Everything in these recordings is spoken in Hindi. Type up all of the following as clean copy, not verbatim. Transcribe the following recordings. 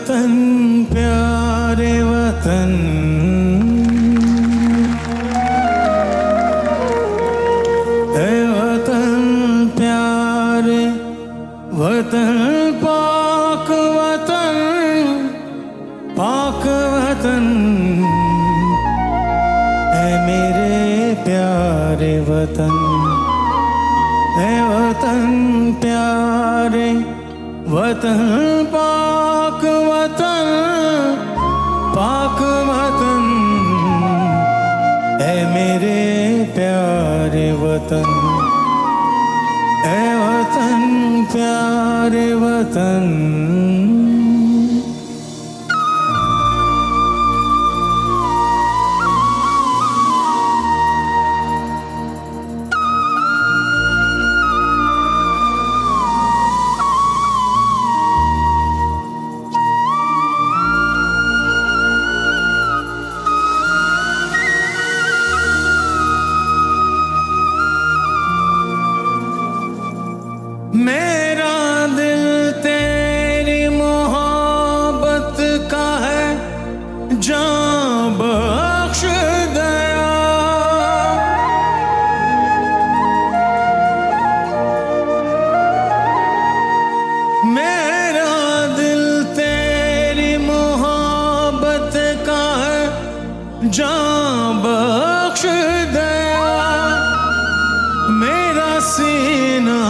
वतन प्यारे वतन, ऐ वतन प्यारे वतन, पाक वतन, पाक वतन, ऐ मेरे प्यारे वतन, ऐ वतन प्यारे वतन, पाक वतन, पाक वतन, ऐ मेरे प्यारे वतन, ऐ वतन प्यारे वतन। मेरा दिल तेरी मोहब्बत का है, जान बख्श दया। मेरा दिल तेरी मोहब्बत का है, जान बख्श दया। मेरा सीना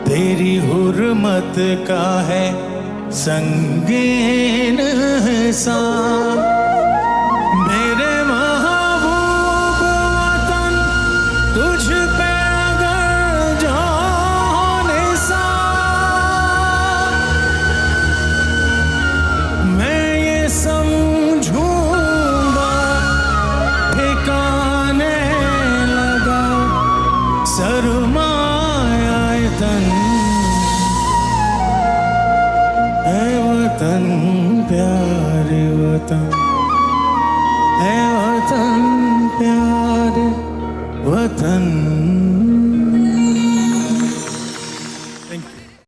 तेरी हुर्मत का है, संगीन हिसाब। मेरे महबूब वतन, तुझ पे अगर जान निसार, मैं ये समझूंगा ठिकाने लगा सरमाया तन। वतन प्यारे वतन, ऐ वतन प्यारे वतन।